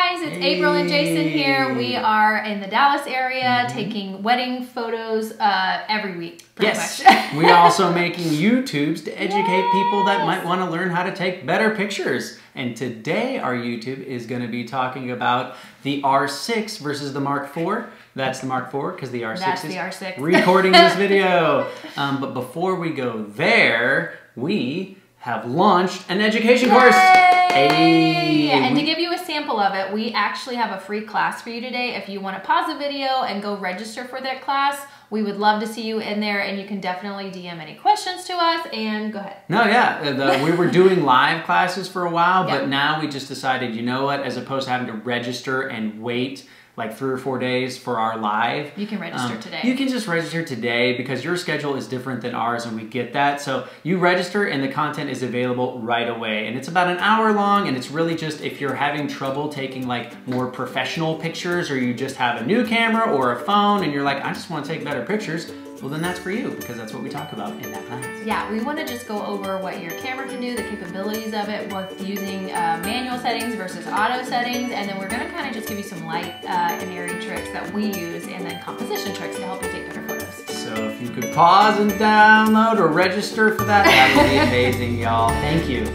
guys, it's April and Jason here. We are in the Dallas area taking wedding photos every week, pretty much. We're also making YouTubes to educate people that might want to learn how to take better pictures. And today our YouTube is going to be talking about the R6 versus the Mark IV. That's the Mark IV because the R6 is recording this video. But before we go there, we have launched an education course. Hey. And to give you a sample of it, we actually have a free class for you today. If you want to pause the video and go register for that class, we would love to see you in there, and you can definitely DM any questions to us, and go ahead. No, yeah, we were doing live classes for a while, but now we just decided, you know what, as opposed to having to register and wait like 3 or 4 days for our live. You can register today. You can just register today because your schedule is different than ours and we get that. So you register and the content is available right away. And it's about an hour long, and it's really just if you're having trouble taking like more professional pictures, or you just have a new camera or a phone and you're like, I just want to take better pictures, well then that's for you, because that's what we talk about in that class. Yeah, we want to just go over what your camera can do, the capabilities of it, with using manual settings versus auto settings, and then we're going to kind of just give you some light and airy tricks that we use, and then composition tricks to help you take better photos. So if you could pause and download or register for that, that would be amazing, y'all. Thank you.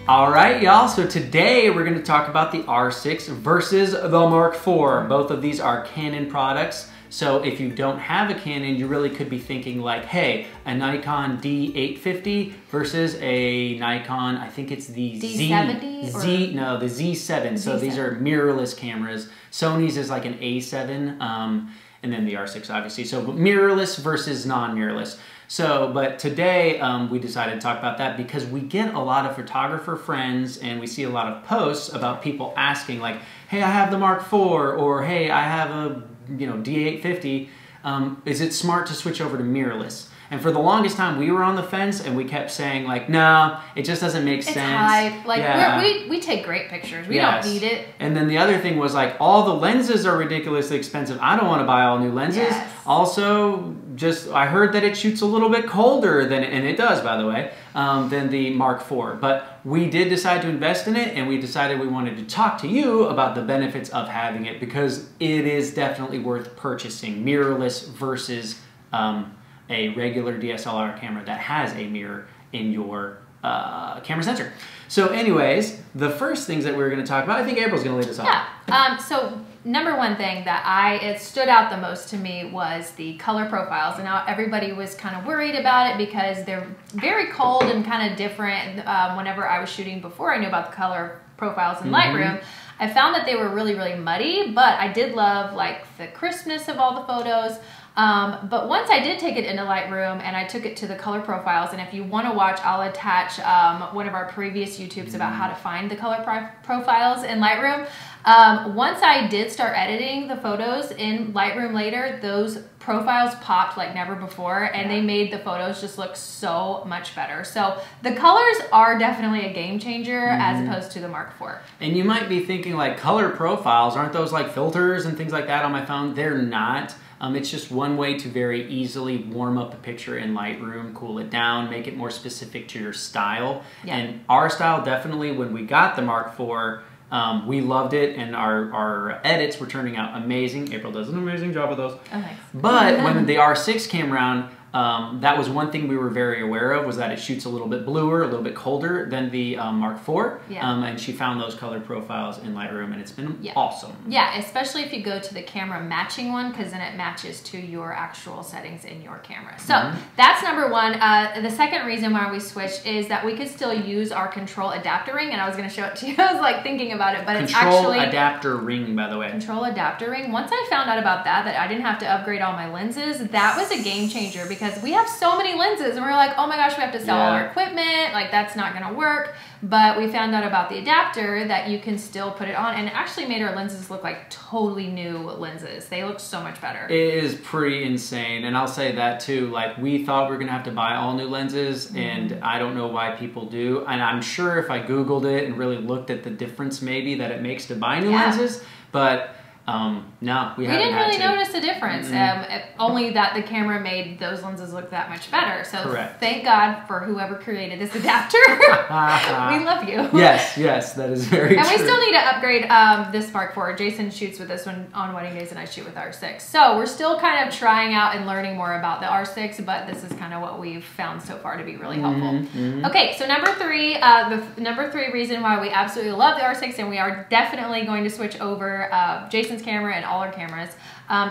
All right, y'all, so today we're going to talk about the R6 versus the Mark IV. Both of these are Canon products. So if you don't have a Canon, you really could be thinking like, hey, a Nikon D850 versus a Nikon, I think it's the D70? No, the Z7. So these are mirrorless cameras. Sony's is like an A7, and then the R6 obviously. So mirrorless versus non-mirrorless. So, but today we decided to talk about that because we get a lot of photographer friends and we see a lot of posts about people asking like, hey, I have the Mark IV, or hey, I have a D850. Is it smart to switch over to mirrorless? And for the longest time, we were on the fence, and we kept saying like, no, it just doesn't make sense. It's hype. Like we take great pictures. We don't need it. And then the other thing was like, all the lenses are ridiculously expensive. I don't want to buy all new lenses. Yes. Also, I heard that it shoots a little bit colder than, and it does, by the way, than the Mark IV. But we did decide to invest in it, and we decided we wanted to talk to you about the benefits of having it, because it is definitely worth purchasing. Mirrorless versus a regular DSLR camera that has a mirror in your camera sensor. So anyways, the first things that we're going to talk about, I think April's going to lead us off. Yeah, so number one thing that it stood out the most to me was the color profiles. And now everybody was kind of worried about it because they're very cold and kind of different. Whenever I was shooting before I knew about the color profiles in Lightroom, I found that they were really, really muddy, but I did love like the crispness of all the photos. But once I did take it into Lightroom and I took it to the color profiles, and if you want to watch, I'll attach one of our previous YouTubes about how to find the color profiles in Lightroom. Once I did start editing the photos in Lightroom later, those profiles popped like never before, and they made the photos just look so much better. So the colors are definitely a game changer as opposed to the Mark IV. And you might be thinking like, color profiles, aren't those like filters and things like that on my phone? They're not. It's just one way to very easily warm up a picture in Lightroom, cool it down, make it more specific to your style. Yeah. And our style, definitely, when we got the Mark IV, we loved it, and our edits were turning out amazing. April does an amazing job with those. Oh, thanks. But when the R6 came around, that was one thing we were very aware of, was that it shoots a little bit bluer, a little bit colder than the Mark IV. And she found those color profiles in Lightroom, and it's been awesome. Yeah, especially if you go to the camera matching one, because then it matches to your actual settings in your camera. So that's number one. The second reason why we switched is that we could still use our control adapter ring, and I was going to show it to you. I was like thinking about it, but it's actually... Control adapter ring, by the way. Control adapter ring. Once I found out about that I didn't have to upgrade all my lenses, that was a game changer, because we have so many lenses and we're like, oh my gosh, we have to sell all our equipment, like that's not gonna work. But we found out about the adapter that you can still put it on, and it actually made our lenses look like totally new lenses. They look so much better. It is pretty insane, and I'll say that too. Like, we thought we were gonna have to buy all new lenses, and I don't know why people do. And I'm sure if I Googled it and really looked at the difference maybe that it makes to buy new lenses, but No, we didn't had really to. notice a difference. Only that the camera made those lenses look that much better. So Correct. Thank God for whoever created this adapter. We love you. Yes, that is very true. And we still need to upgrade this Mark IV. Jason shoots with this one on wedding days, and I shoot with R6. So we're still kind of trying out and learning more about the R6, but this is kind of what we've found so far to be really helpful. Okay, so number three, the number three reason why we absolutely love the R6, and we are definitely going to switch over Jason's camera and all our cameras,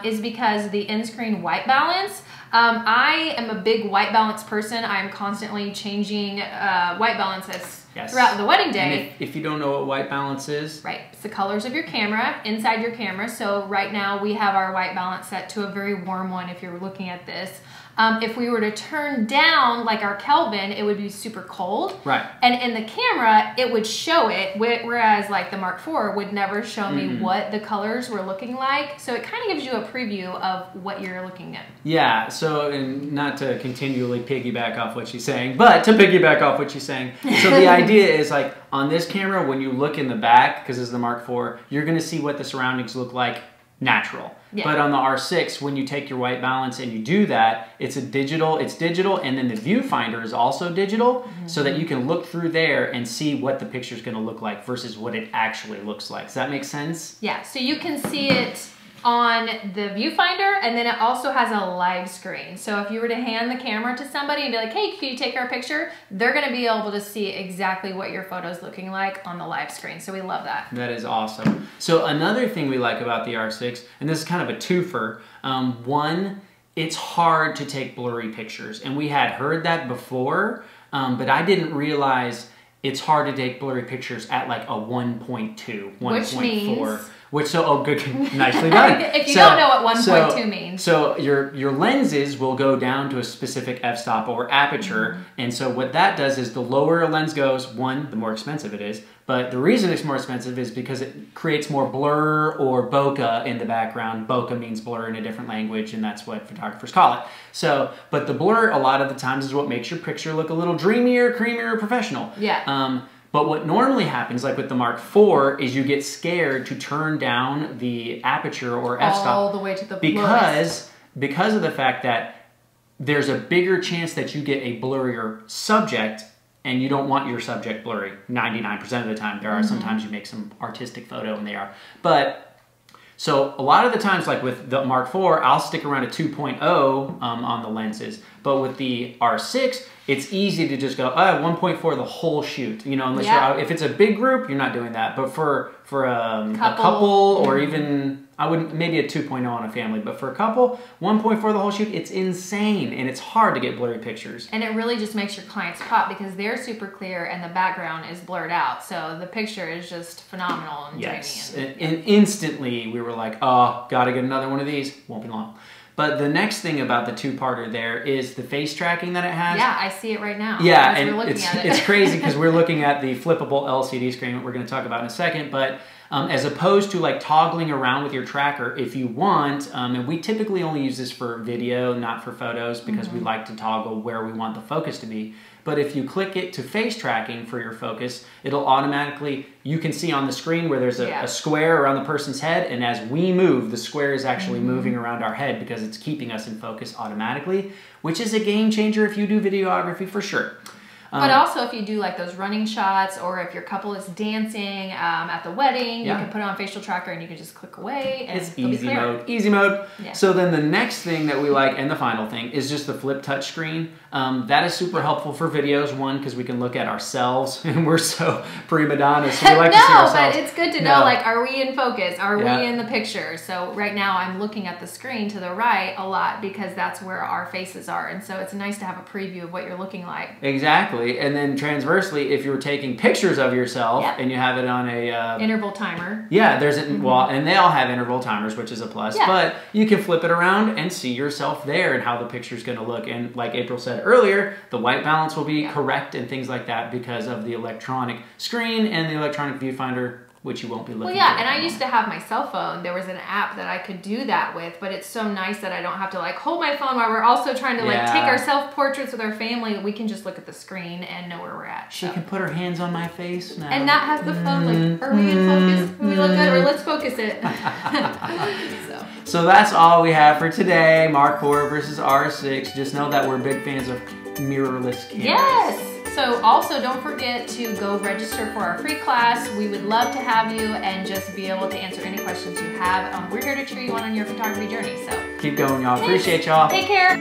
is because the in-screen white balance. I am a big white balance person. I'm constantly changing white balances throughout the wedding day. And if you don't know what white balance is. Right, it's the colors of your camera, inside your camera. So right now we have our white balance set to a very warm one if you're looking at this. If we were to turn down like our Kelvin, it would be super cold. Right. And in the camera, it would show it, whereas like the Mark IV would never show me what the colors were looking like. So it kind of gives you a preview of what you're looking at. Yeah, so, and not to continually piggyback off what she's saying, but to piggyback off what she's saying. So the idea is like on this camera, when you look in the back, because this is the Mark IV, you're going to see what the surroundings look like natural. Yeah. But on the R6, when you take your white balance and you do that, it's digital, and then the viewfinder is also digital, so that you can look through there and see what the picture is going to look like versus what it actually looks like. Does that make sense? Yeah, so you can see it on the viewfinder, and then it also has a live screen. So if you were to hand the camera to somebody and be like, hey, can you take our picture? They're going to be able to see exactly what your photo's looking like on the live screen. So we love that. That is awesome. So another thing we like about the R6, and this is kind of a twofer, one, it's hard to take blurry pictures. And we had heard that before, but I didn't realize it's hard to take blurry pictures at like a 1.2, 1.4. Oh, good, nicely done. If you don't know what 1.2 means. So your lenses will go down to a specific f-stop or aperture, and so what that does is the lower a lens goes, one, the more expensive it is, but the reason it's more expensive is because it creates more blur or bokeh in the background. Bokeh means blur in a different language, and that's what photographers call it. So, but the blur a lot of the times is what makes your picture look a little dreamier, creamier, professional. Yeah. But what normally happens, like with the Mark IV, is you get scared to turn down the aperture or f-stop all the way to the because of the fact that there's a bigger chance that you get a blurrier subject, and you don't want your subject blurry 99% of the time. There are sometimes you make some artistic photo and they are. But so a lot of the times, like with the Mark IV, I'll stick around a 2.0 on the lenses. But with the R6, it's easy to just go 1.4 the whole shoot. You know, unless you're, if it's a big group, you're not doing that. But for a couple or even, I wouldn't, maybe a 2.0 on a family. But for a couple, 1.4 the whole shoot, it's insane. And it's hard to get blurry pictures. And it really just makes your clients pop because they're super clear and the background is blurred out. So the picture is just phenomenal and dreamy. And instantly we were like, oh, gotta get another one of these. Won't be long. But the next thing about the two-parter there is the face tracking that it has. Yeah, I see it right now. Yeah, and it's crazy because we're looking at the flippable LCD screen that we're going to talk about in a second. But as opposed to like toggling around with your tracker, if you want, and we typically only use this for video, not for photos, because we like to toggle where we want the focus to be. But if you click it to face tracking for your focus, it'll automatically, you can see on the screen where there's a square around the person's head, and as we move, the square is actually moving around our head because it's keeping us in focus automatically, which is a game changer if you do videography for sure. But also if you do like those running shots, or if your couple is dancing at the wedding, you can put it on facial tracker and you can just click away and it's easy mode. Easy mode. Yeah. So then the next thing that we like, and the final thing, is just the flip touch screen. That is super helpful for videos, one, because we can look at ourselves, and we're so prima donnas, so we like to see ourselves. No, but it's good to know, like, are we in focus? Are we in the picture? So right now I'm looking at the screen to the right a lot because that's where our faces are, and so it's nice to have a preview of what you're looking like. Exactly. And then transversely, if you're taking pictures of yourself and you have it on a interval timer. Yeah, there's well, and they all have interval timers, which is a plus. Yeah. But you can flip it around and see yourself there and how the picture's going to look. And like April said earlier, the white balance will be correct and things like that because of the electronic screen and the electronic viewfinder which you won't be looking Well, yeah, for. and I used to have my cell phone. There was an app that I could do that with, but it's so nice that I don't have to like hold my phone while we're also trying to like take our self-portraits with our family. We can just look at the screen and know where we're at. She can put her hands on my face now. And not have the phone like, are we in focus? Do we look good? Or let's focus it. So that's all we have for today. Mark IV versus R6. Just know that we're big fans of mirrorless cameras. Yes! So also don't forget to go register for our free class. We would love to have you and just be able to answer any questions you have. We're here to cheer you on your photography journey. So keep going, y'all. Appreciate y'all. Take care.